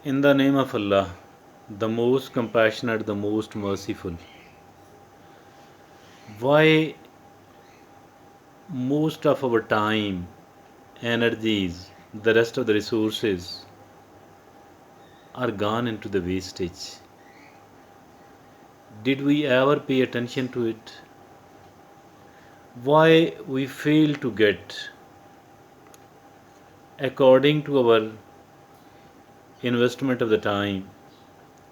In the name of Allah, the most compassionate, the most merciful. Why most of our time, energies, the rest of the resources are gone into the wastage? Did we ever pay attention to it? Why we fail to get according to our investment of the time,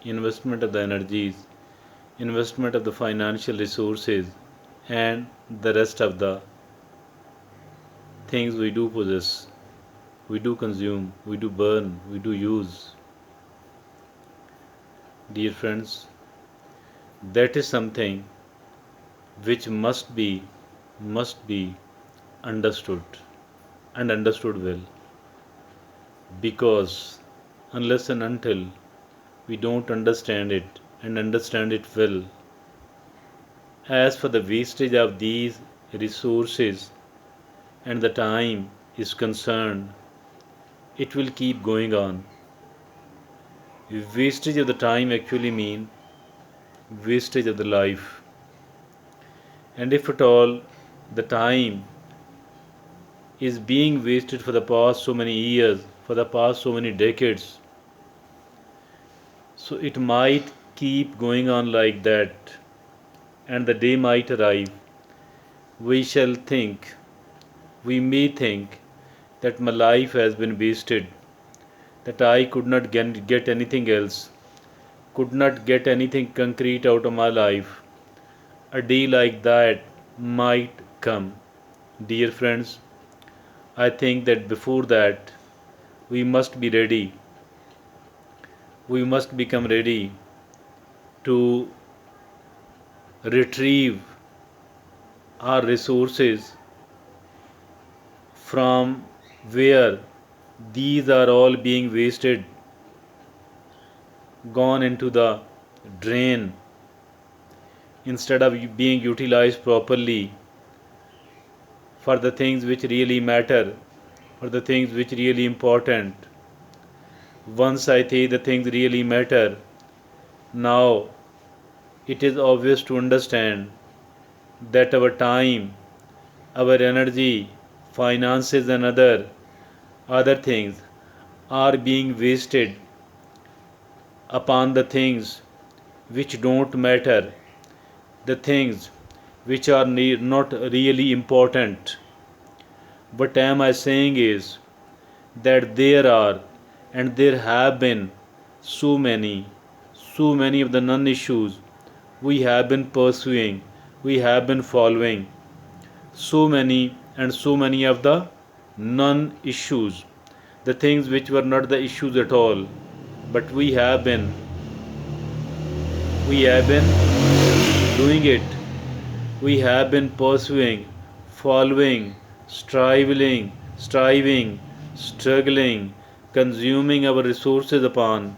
investment of the energies, investment of the financial resources, and the rest of the things we do possess, we do consume, we do burn, we do use. Dear friends, that is something which must be understood and understood well, because unless and until we don't understand it and understand it well, as for the wastage of these resources and the time is concerned, it will keep going on. Wastage of the time actually mean wastage of the life. And if at all the time is being wasted for the past so many years, for the past so many decades, so it might keep going on like that, and the day might arrive. We shall think, we may think that my life has been wasted, that I could not get anything else, could not get anything concrete out of my life. A day like that might come. Dear friends, I think that before that, we must be ready. We must become ready to retrieve our resources from where these are all being wasted, gone into the drain, instead of being utilized properly for the things which really matter, for the things which really important. Once I say the things really matter, now it is obvious to understand that our time, our energy, finances and other things are being wasted upon the things which don't matter, the things which are not really important. What am I saying is that there are and there have been so many, so many of the non issues we have been pursuing, we have been following, so many and so many of the non issues, the things which were not the issues at all, but we have been doing it, we have been pursuing, following, striving, struggling, consuming our resources upon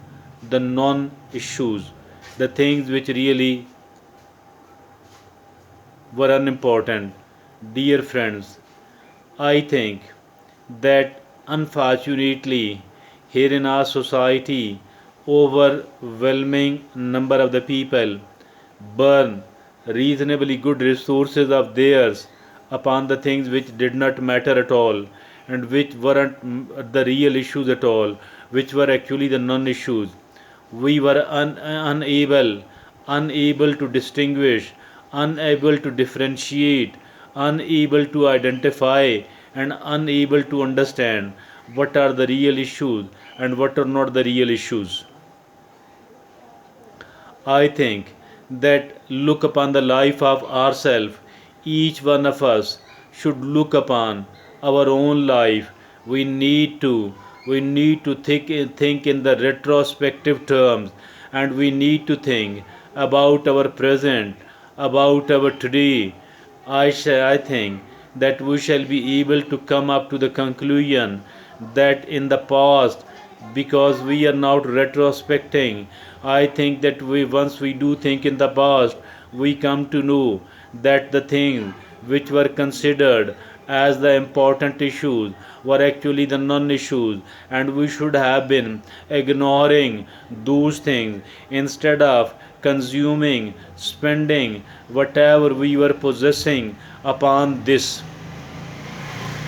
the non issues, the things which really were unimportant. Dear friends, I think that unfortunately here in our society, overwhelming number of the people burn reasonably good resources of theirs upon the things which did not matter at all, and which weren't the real issues at all, which were actually the non issues. We were unable to distinguish, unable to differentiate, unable to identify, and unable to understand what are the real issues and what are not the real issues. I think that look upon the life of ourselves, each one of us should look upon our own life. We need to think in the retrospective terms, and we need to think about our present, about our today. I think that we shall be able to come up to the conclusion that in the past, because we are now retrospecting, I think that once we do think in the past, we come to know that the things which were considered as the important issues were actually the non-issues, and we should have been ignoring those things instead of consuming, spending whatever we were possessing upon this.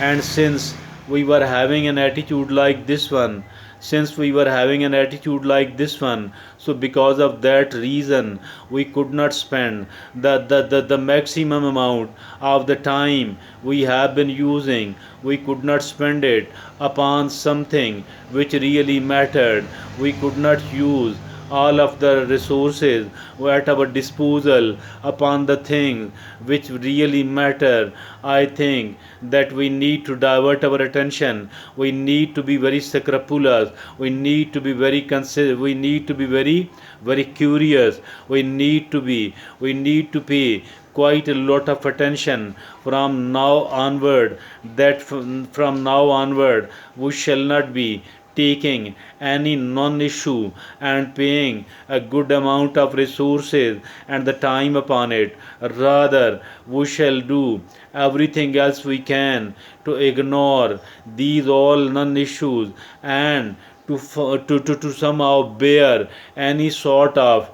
And since we were having an attitude like this one, since we were having an attitude like this one, so because of that reason we could not spend the maximum amount of the time we have been using, we could not spend it upon something which really mattered. We could not use all of the resources at our disposal upon the things which really matter. I think that we need to divert our attention. We need to be very scrupulous. We need to be very we need to be very curious. We need to pay quite a lot of attention from now onward, that from now onward we shall not be taking any non-issue and paying a good amount of resources and the time upon it. Rather, we shall do everything else we can to ignore these all non-issues and to somehow bear any sort of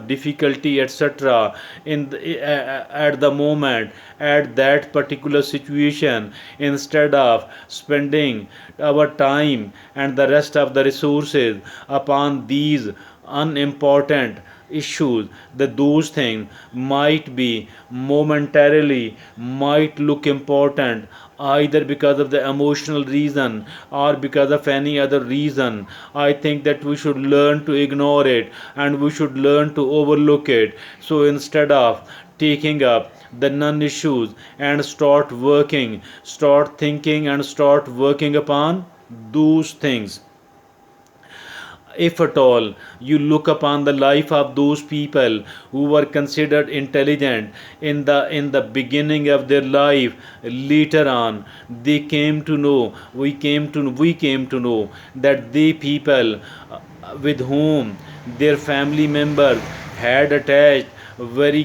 difficulty, etc., in at the moment, at that particular situation, instead of spending our time and the rest of the resources upon these unimportant issues. That those things might be momentarily might look important, either because of the emotional reason or because of any other reason. I think that we should learn to ignore it and we should learn to overlook it. So instead of taking up the non issues and start thinking and start working upon those things. If at all you look upon the life of those people who were considered intelligent in the beginning of their life, later on they came to know, we came to know that they people with whom their family members had attached very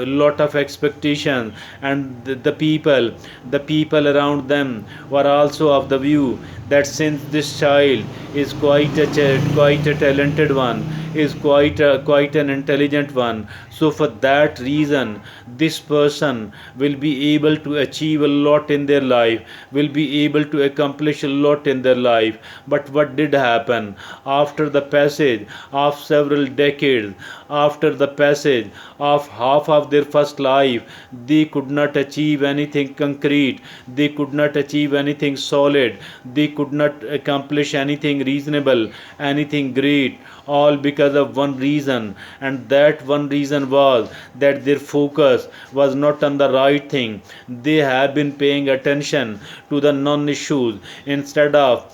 lot of expectation, and the people around them were also of the view that since this child is quite a talented one, is quite an intelligent one, so for that reason this person will be able to achieve a lot in their life, will be able to accomplish a lot in their life. But what did happen after the passage of several decades, after the passage of half of their first life? They could not achieve anything concrete, they could not achieve anything solid, they could not accomplish anything reasonable, anything great, all because of one reason. And that one reason was that their focus was not on the right thing. They have been paying attention to the non issues instead of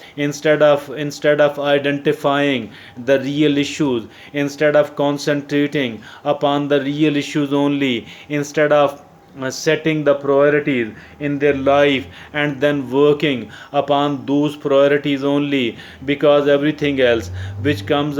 identifying the real issues, instead of concentrating upon the real issues only, instead of setting the priorities in their life and then working upon those priorities only. Because everything else which does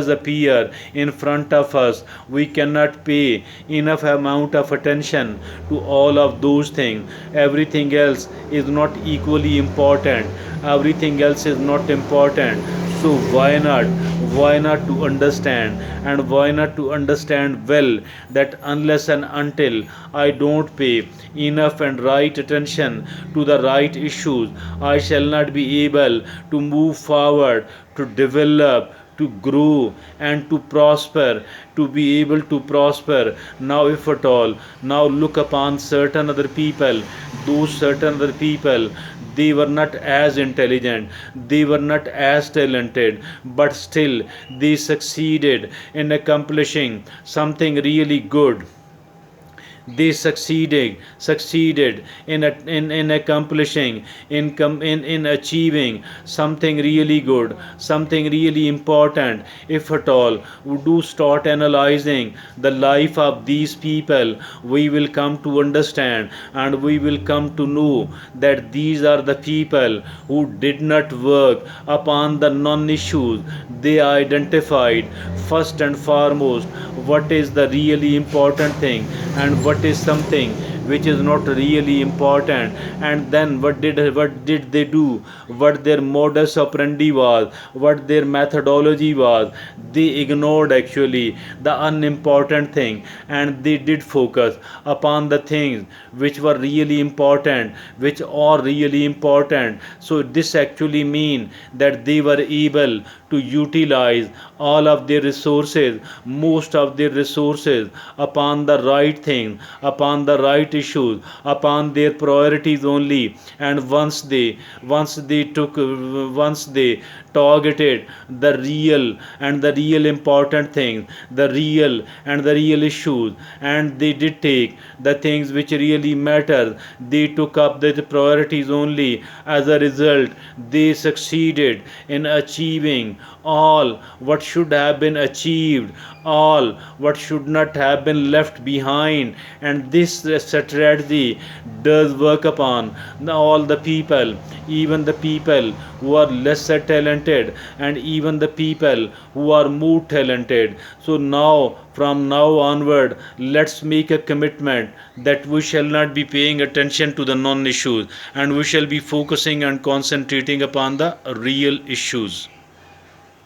appear in front of us, we cannot pay enough amount of attention to all of those things. Everything else is not equally important, everything else is not important. So why not to understand, and why not to understand well, that unless and until I don't pay enough and right attention to the right issues, I shall not be able to move forward, to develop, to grow, and to prosper, to be able to prosper. Now, if at all, now look upon certain other people, those certain other people, they were not as intelligent, they were not as talented, but still they succeeded in accomplishing something really good. They succeeded in accomplishing, in achieving something really good, something really important. If at all we do start analyzing the life of these people, we will come to understand and we will come to know that these are the people who did not work upon the non issues. They identified first and foremost what is the really important thing and what what is something which is not really important. And then what did they do? What their modus operandi was, what their methodology was? They ignored actually the unimportant thing, and they did focus upon the things which were really important, which are really important. So this actually mean that they were able to utilize all of their resources, most of their resources, upon the right thing, upon the right issues, upon their priorities only. And once they targeted the real and the real important things, the real and the real issues, and they did take the things which really matter, they took up the priorities only. As a result, they succeeded in achieving all what should have been achieved, all what should not have been left behind. And this strategy does work upon all the people, even the people who are lesser talented, and even the people who are more talented. So now, from now onward, let's make a commitment that we shall not be paying attention to the non issues, and we shall be focusing and concentrating upon the real issues.